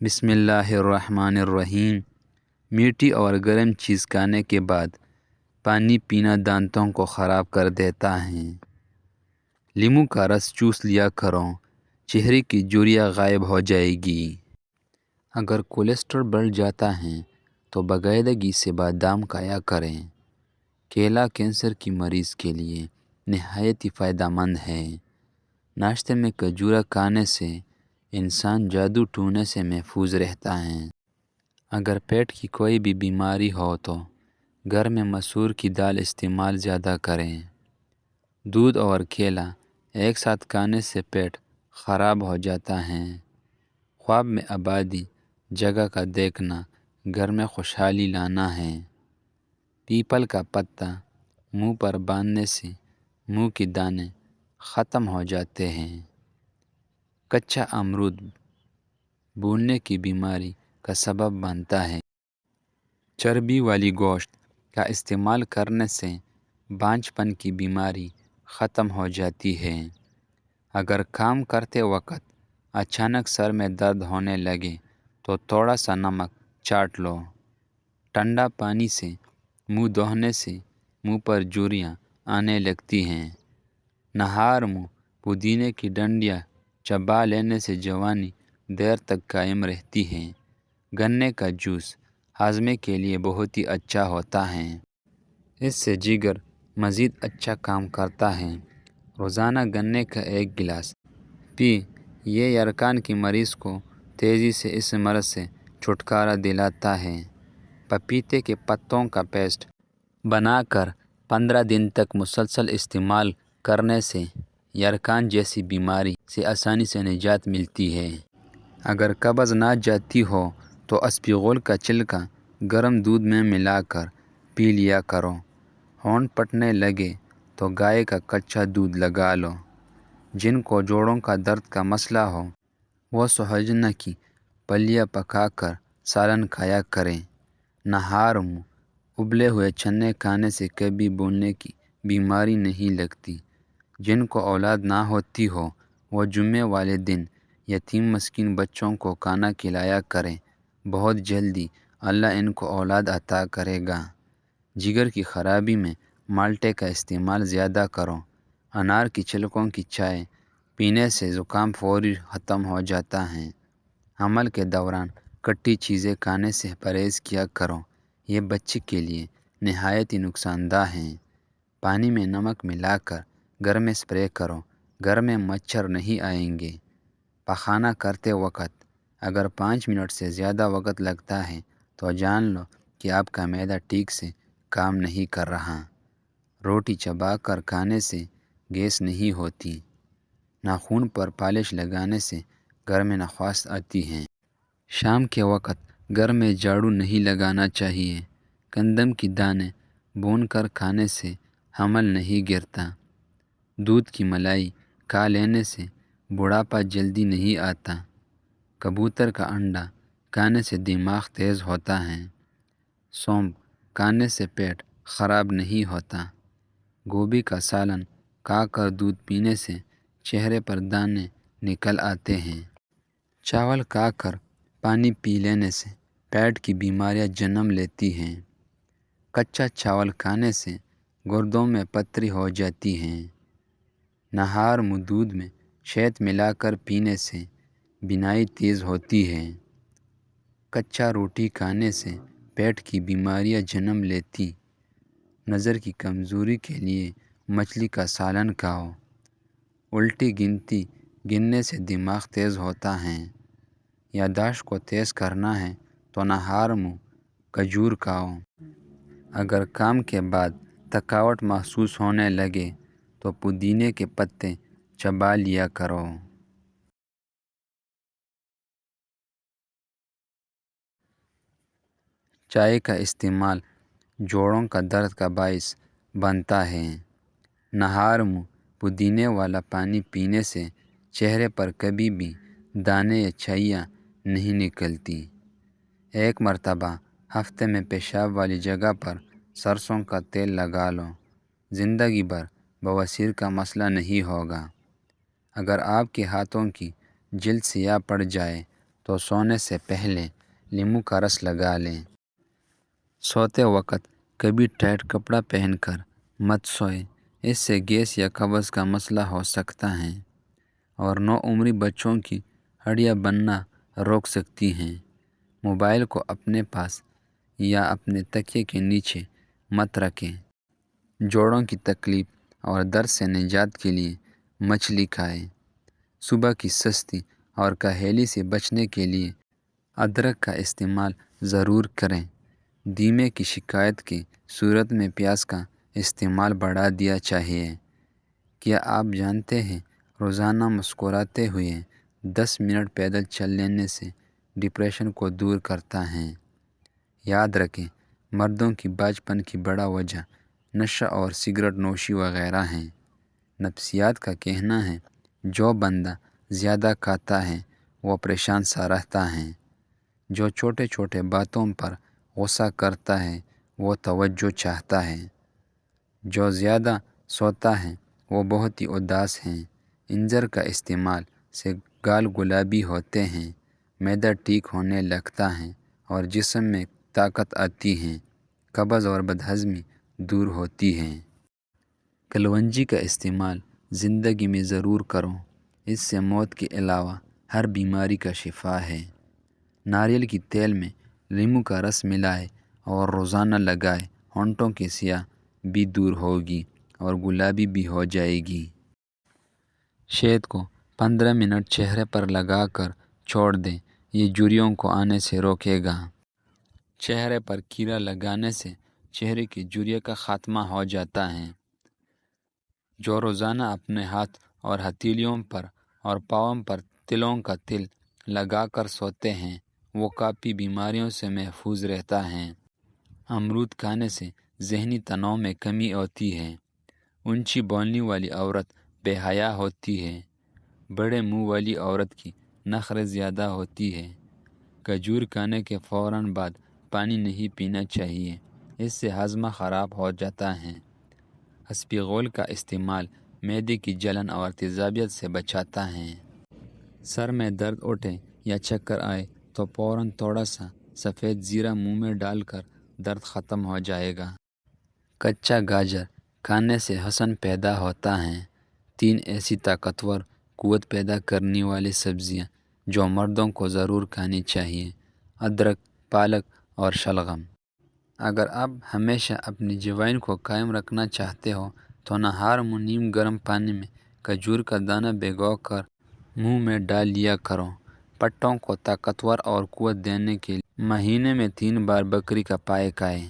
بسم اللہ الرحمن الرحیم۔ میٹھی اور گرم چیز کھانے کے بعد پانی پینا دانتوں کو خراب کر دیتا ہے۔ لیموں کا رس چوس لیا کرو، چہرے کی جھریاں غائب ہو جائے گی۔ اگر کولیسٹرول بڑھ جاتا ہے تو باقاعدگی سے بادام کھایا کریں۔ کیلا کینسر کی مریض کے لیے نہایت ہی فائدہ مند ہے۔ ناشتے میں کھجورا کھانے سے انسان جادو ٹونے سے محفوظ رہتا ہے۔ اگر پیٹ کی کوئی بھی بیماری ہو تو گھر میں مسور کی دال استعمال زیادہ کریں۔ دودھ اور کیلا ایک ساتھ کھانے سے پیٹ خراب ہو جاتا ہے۔ خواب میں آبادی جگہ کا دیکھنا گھر میں خوشحالی لانا ہے۔ پیپل کا پتا منہ پر باندھنے سے منہ کے دانے ختم ہو جاتے ہیں۔ کچا امرود بھولنے کی بیماری کا سبب بنتا ہے۔ چربی والی گوشت کا استعمال کرنے سے بانجھ پن کی بیماری ختم ہو جاتی ہے۔ اگر کام کرتے وقت اچانک سر میں درد ہونے لگے تو تھوڑا سا نمک چاٹ لو۔ ٹھنڈا پانی سے منہ دھونے سے منہ پر جھریاں آنے لگتی ہیں۔ نہار منہ پودینے کی ڈنڈیاں چبا لینے سے جوانی دیر تک قائم رہتی ہے۔ گنے کا جوس ہاضمے کے لیے بہت ہی اچھا ہوتا ہے۔ اس سے جگر مزید اچھا کام کرتا ہے۔ روزانہ گنے کا ایک گلاس پی، یہ یرقان کی مریض کو تیزی سے اس مرض سے چھٹکارا دلاتا ہے۔ پپیتے کے پتوں کا پیسٹ بنا کر 15 دن تک مسلسل استعمال کرنے سے یرقان جیسی بیماری سے آسانی سے نجات ملتی ہے۔ اگر قبض نہ جاتی ہو تو اسپغول کا چھلکا گرم دودھ میں ملا کر پی لیا کرو۔ ہونٹ پھٹنے لگے تو گائے کا کچا دودھ لگا لو۔ جن کو جوڑوں کا درد کا مسئلہ ہو وہ سوہجنا کی پھلیاں پکا کر سالن کھایا کریں۔ نہار منہ ابلے ہوئے چنے کھانے سے کبھی بھولنے کی بیماری نہیں لگتی۔ جن کو اولاد نہ ہوتی ہو وہ جمعے والے دن یتیم مسکین بچوں کو کھانا کھلایا کریں، بہت جلدی اللہ ان کو اولاد عطا کرے گا۔ جگر کی خرابی میں مالٹے کا استعمال زیادہ کرو۔ انار کی چھلکوں کی چائے پینے سے زکام فوری ختم ہو جاتا ہے۔ حمل کے دوران کھٹی چیزیں کھانے سے پرہیز کیا کرو، یہ بچے کے لیے نہایت ہی نقصان دہ ہیں۔ پانی میں نمک ملا کر گھر میں اسپرے کرو، گھر میں مچھر نہیں آئیں گے۔ پخانہ کرتے وقت اگر 5 منٹ سے زیادہ وقت لگتا ہے تو جان لو کہ آپ کا معدہ ٹھیک سے کام نہیں کر رہا۔ روٹی چبا کر کھانے سے گیس نہیں ہوتی۔ ناخن پر پالش لگانے سے گھر میں نخواست آتی ہے۔ شام کے وقت گھر میں جھاڑو نہیں لگانا چاہیے۔ گندم کی دانے بھون کر کھانے سے حمل نہیں گرتا۔ دودھ کی ملائی کھا لینے سے بڑھاپا جلدی نہیں آتا۔ کبوتر کا انڈا کھانے سے دماغ تیز ہوتا ہے۔ سونف کھانے سے پیٹ خراب نہیں ہوتا۔ گوبھی کا سالن کھا کر دودھ پینے سے چہرے پر دانے نکل آتے ہیں۔ چاول کھا کر پانی پی لینے سے پیٹ کی بیماریاں جنم لیتی ہیں۔ کچا چاول کھانے سے گردوں میں پتھری ہو جاتی ہیں۔ نہار منہ دودھ میں شہد ملا کر پینے سے بینائی تیز ہوتی ہے۔ کچا روٹی کھانے سے پیٹ کی بیماریاں جنم لیتی۔ نظر کی کمزوری کے لیے مچھلی کا سالن کھاؤ۔ الٹی گنتی گننے سے دماغ تیز ہوتا ہے۔ یادداشت کو تیز کرنا ہے تو نہار منہ کھجور کھاؤ۔ اگر کام کے بعد تھکاوٹ محسوس ہونے لگے تو پودینے کے پتے چبا لیا کرو۔ چائے کا استعمال جوڑوں کا درد کا باعث بنتا ہے۔ نہار منہ پودینے والا پانی پینے سے چہرے پر کبھی بھی دانے یا چھائیاں نہیں نکلتی۔ ایک مرتبہ ہفتے میں پیشاب والی جگہ پر سرسوں کا تیل لگا لو، زندگی بھر بواسیر کا مسئلہ نہیں ہوگا۔ اگر آپ کے ہاتھوں کی جلد سیاہ پڑ جائے تو سونے سے پہلے لیمو کا رس لگا لیں۔ سوتے وقت کبھی ٹائٹ کپڑا پہن کر مت سوئیں، اس سے گیس یا قبض کا مسئلہ ہو سکتا ہے اور نوعمری بچوں کی ہڈیاں بننا روک سکتی ہیں۔ موبائل کو اپنے پاس یا اپنے تکیے کے نیچے مت رکھیں۔ جوڑوں کی تکلیف اور درد سے نجات کے لیے مچھلی کھائیں۔ صبح کی سستی اور کاہلی سے بچنے کے لیے ادرک کا استعمال ضرور کریں۔ دیمے کی شکایت کی صورت میں پیاز کا استعمال بڑھا دیا چاہیے۔ کیا آپ جانتے ہیں روزانہ مسکراتے ہوئے 10 منٹ پیدل چل لینے سے ڈپریشن کو دور کرتا ہے؟ یاد رکھیں، مردوں کی باجپن کی بڑا وجہ نشہ اور سگریٹ نوشی وغیرہ ہیں۔ نفسیات کا کہنا ہے جو بندہ زیادہ کھاتا ہے وہ پریشان سا رہتا ہے۔ جو چھوٹے چھوٹے باتوں پر غصہ کرتا ہے وہ توجہ چاہتا ہے۔ جو زیادہ سوتا ہے وہ بہت ہی اداس ہے۔ انجر کا استعمال سے گال گلابی ہوتے ہیں، معدہ ٹھیک ہونے لگتا ہے اور جسم میں طاقت آتی ہے، قبض اور بدہضمی دور ہوتی ہے۔ کلونجی کا استعمال زندگی میں ضرور کرو، اس سے موت کے علاوہ ہر بیماری کا شفا ہے۔ ناریل کی تیل میں لیمو کا رس ملائے اور روزانہ لگائے، ہونٹوں کی سیاہ بھی دور ہوگی اور گلابی بھی ہو جائے گی۔ شہد کو 15 منٹ چہرے پر لگا کر چھوڑ دیں، یہ جھریوں کو آنے سے روکے گا۔ چہرے پر کیرا لگانے سے چہرے کی جھریوں کا خاتمہ ہو جاتا ہے۔ جو روزانہ اپنے ہاتھ اور ہتھیلیوں پر اور پاؤں پر تلوں کا تل لگا کر سوتے ہیں وہ کافی بیماریوں سے محفوظ رہتا ہے۔ امرود کھانے سے ذہنی تناؤ میں کمی ہوتی ہے۔ اونچی بولنے والی عورت بے حیا ہوتی ہے۔ بڑے منہ والی عورت کی نخرے زیادہ ہوتی ہے۔ کھجور کھانے کے فوراً بعد پانی نہیں پینا چاہیے، اس سے ہاضمہ خراب ہو جاتا ہے۔ اسپغول کا استعمال معدے کی جلن اور تیزابیت سے بچاتا ہے۔ سر میں درد اٹھے یا چکر آئے تو فوراً تھوڑا سا سفید زیرہ منہ میں ڈال کر درد ختم ہو جائے گا۔ کچا گاجر کھانے سے حسن پیدا ہوتا ہے۔ 3 ایسی طاقتور قوت پیدا کرنے والی سبزیاں جو مردوں کو ضرور کھانی چاہیے: ادرک، پالک اور شلغم۔ اگر آپ ہمیشہ اپنی جوان کو قائم رکھنا چاہتے ہو تو نہار میں نیم گرم پانی میں کھجور کا دانہ بھگو کر منہ میں ڈال لیا کرو۔ پٹوں کو طاقتور اور قوت دینے کے لیے مہینے میں 3 بار بکری کا پائے کھائیں۔